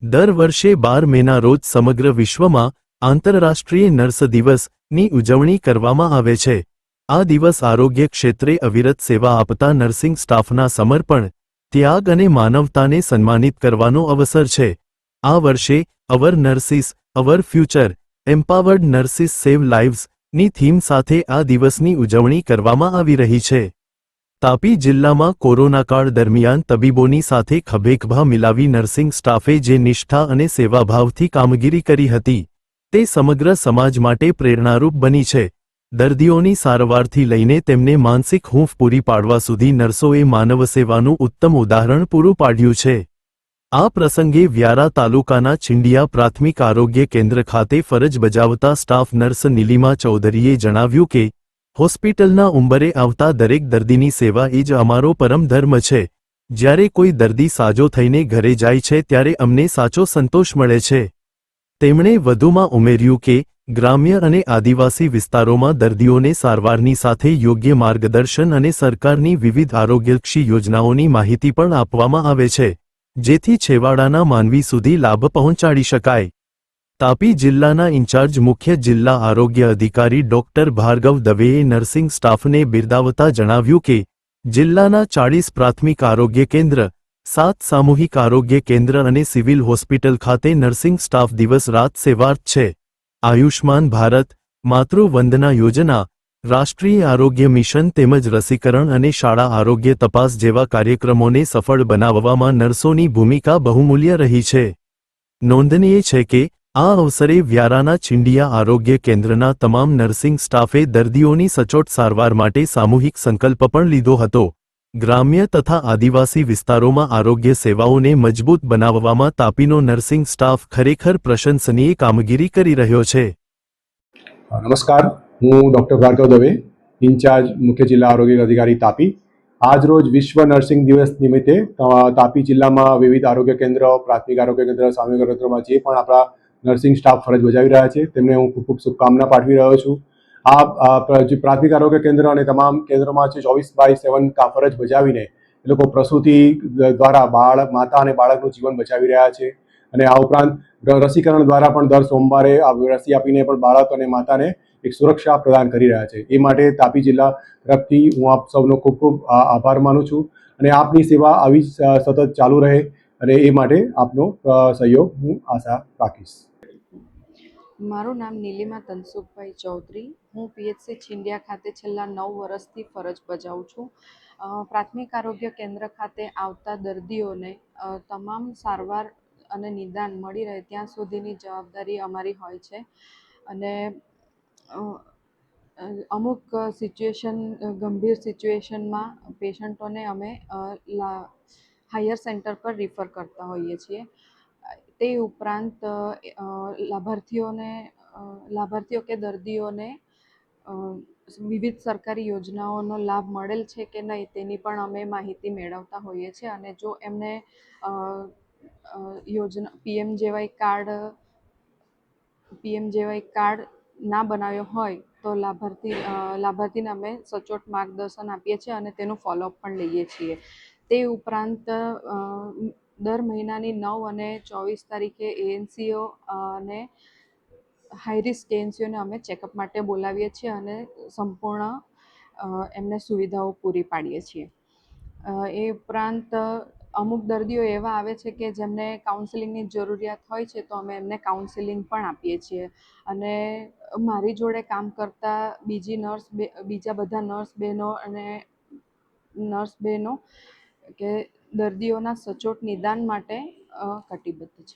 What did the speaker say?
દર વર્ષે 12 મેના રોજ સમગ્ર વિશ્વમાં આંતરરાષ્ટ્રીય નર્સ દિવસની ઉજવણી કરવામાં આવે છે। આ દિવસ આરોગ્ય ક્ષેત્રે અવિરત સેવા આપતા નર્સિંગ સ્ટાફના સમર્પણ, ત્યાગ અને માનવતાને સન્માનિત કરવાનો અવસર છે। આ વર્ષે our nurses, our future, empowered nurses save lives ની થીમ સાથે આ દિવસની ઉજવણી કરવામાં આવી રહી છે। તાપી જિલ્લામાં કોરોનાકાળ દરમિયાન તબીબોની સાથે ખભેખભા મિલાવી નર્સિંગ સ્ટાફે જે નિષ્ઠા અને સેવાભાવથી કામગીરી કરી હતી, તે સમગ્ર સમાજ માટે પ્રેરણારૂપ બની છે। દર્દીઓની સારવારથી લઈને તેમને માનસિક હૂંફ પૂરી પાડવા સુધી નર્સોએ માનવસેવાનું ઉત્તમ ઉદાહરણ પૂરું પાડ્યું છે। આ પ્રસંગે વ્યારા તાલુકાના છીંડિયા પ્રાથમિક આરોગ્ય કેન્દ્ર ખાતે ફરજ બજાવતા સ્ટાફ નર્સ નીલિમા ચૌધરીએ જણાવ્યું કે હોસ્પિટલના ઉંબરે આવતા દરેક દર્દીની સેવા એ જ અમારો પરમ ધર્મ છે। જ્યારે કોઈ દર્દી સાજો થઈને ઘરે જાય છે ત્યારે અમને સાચો સંતોષ મળે છે। તેમણે વધુમાં ઉમેર્યું કે ગ્રામ્ય અને આદિવાસી વિસ્તારોમાં દર્દીઓને સારવારની સાથે યોગ્ય માર્ગદર્શન અને સરકારની વિવિધ આરોગ્યલક્ષી યોજનાઓની માહિતી પણ આપવામાં આવે છે, જેથી છેવાડાના માનવી સુધી લાભ પહોંચાડી શકાય। તાપી જિલ્લાના ઇન્ચાર્જ મુખ્ય જિલ્લા આરોગ્ય અધિકારી ડોક્ટર ભાર્ગવ દવેએ નર્સિંગ સ્ટાફને બિરદાવતા જણાવ્યું કે જિલ્લાના 40 પ્રાથમિક આરોગ્ય કેન્દ્ર, 7 સામૂહિક આરોગ્ય કેન્દ્ર અને સિવિલ હોસ્પિટલ ખાતે નર્સિંગ સ્ટાફ દિવસ રાત સેવાર્થ છે। આયુષ્માન ભારત, માતૃ વંદના યોજના, રાષ્ટ્રીય આરોગ્ય મિશન તેમજ રસીકરણ અને શાળા આરોગ્ય તપાસ જેવા કાર્યક્રમોને સફળ બનાવવામાં નર્સોની ભૂમિકા બહુમૂલ્ય રહી છે। નોંધનીય છે કે આ અવસરે વ્યારાના છીંડિયા આરોગ્ય કેન્દ્રના તમામ નર્સિંગ સ્ટાફે દર્દીઓની સચોટ સારવાર માટે સામૂહિક સંકલ્પ પણ લીધો હતો। ગ્રામ્ય તથા આદિવાસી વિસ્તારોમાં આરોગ્ય સેવાઓને મજબૂત બનાવવામાં તાપીનો નર્સિંગ સ્ટાફ ખરેખર પ્રશંસનીય કામગીરી કરી રહ્યો છે। નમસ્કાર, હું ડૉક્ટર ભાર્ગવ દવે, ઇન્ચાર્જ મુખ્ય જિલ્લા આરોગ્ય અધિકારી તાપી। આજ રોજ વિશ્વ નર્સિંગ દિવસ નિમિત્તે તાપી જિલ્લામાં વિવિધ આરોગ્ય કેન્દ્ર, પ્રાથમિક આરોગ્ય કેન્દ્ર, સામૂહિક આરોગ્ય કેન્દ્રમાં જે પણ આપણા નર્સિંગ સ્ટાફ ફરજ બજાવી રહ્યા છે તેમને હું ખૂબ ખૂબ શુભકામના પાઠવી રહ્યો છું। આ જે પ્રાથમિક આરોગ્ય કેન્દ્ર અને તમામ કેન્દ્રોમાં 24/7 ફરજ બજાવીને એ લોકો પ્રસૂતિ દ્વારા માતા અને બાળકનું જીવન બચાવી રહ્યા છે। અને આ ઉપરાંત રસીકરણ દ્વારા પણ દર સોમવારે રસી આપીને પણ બાળક અને માતાને એક સુરક્ષા પ્રદાન કરી રહ્યા છે। એ માટે તાપી જિલ્લા તરફથી હું આપ સૌનો ખૂબ ખૂબ આભાર માનું છું અને આપની સેવા આવી સતત ચાલુ રહે અને એ માટે આપનો સહયોગ હું આશા રાખીશ। મારું નામ નીલિમા તનસુખભાઈ ચૌધરી, હું પીએચસી છીંડિયા ખાતે છેલ્લા 9 વર્ષથી ફરજ બજાવું છું। પ્રાથમિક આરોગ્ય કેન્દ્ર ખાતે આવતા દર્દીઓને તમામ સારવાર અને નિદાન મળી રહે ત્યાં સુધીની જવાબદારી અમારી હોય છે। અને અમુક ગંભીર સિચ્યુએશનમાં પેશન્ટોને અમે હાયર સેન્ટર પર રિફર કરતા હોઈએ છીએ। તે ઉપરાંત લાભાર્થીઓ કે દર્દીઓને વિવિધ સરકારી યોજનાઓનો લાભ મળેલ છે કે નહીં તેની પણ અમે માહિતી મેળવતા હોઈએ છીએ। અને જો એમને યોજના પીએમજેવાય કાર્ડ ના બનાવ્યો હોય તો લાભાર્થીને અમે સચોટ માર્ગદર્શન આપીએ છીએ અને તેનું ફોલોઅપ પણ લઈએ છીએ। તે ઉપરાંત દર મહિનાની 9 અને 24 તારીખે એએનસીઓ અને હાઈ રિસ્ક એએનસીઓને અમે ચેકઅપ માટે બોલાવીએ છીએ અને સંપૂર્ણ એમને સુવિધાઓ પૂરી પાડીએ છીએ। એ ઉપરાંત અમુક દર્દીઓ એવા આવે છે કે જેમને કાઉન્સેલિંગની જરૂરિયાત હોય છે તો અમે એમને કાઉન્સેલિંગ પણ આપીએ છીએ। અને મારી જોડે કામ કરતા બીજા બધા નર્સ બહેનો કે દર્દીઓના સચોટ નિદાન માટે કટિબદ્ધ છે।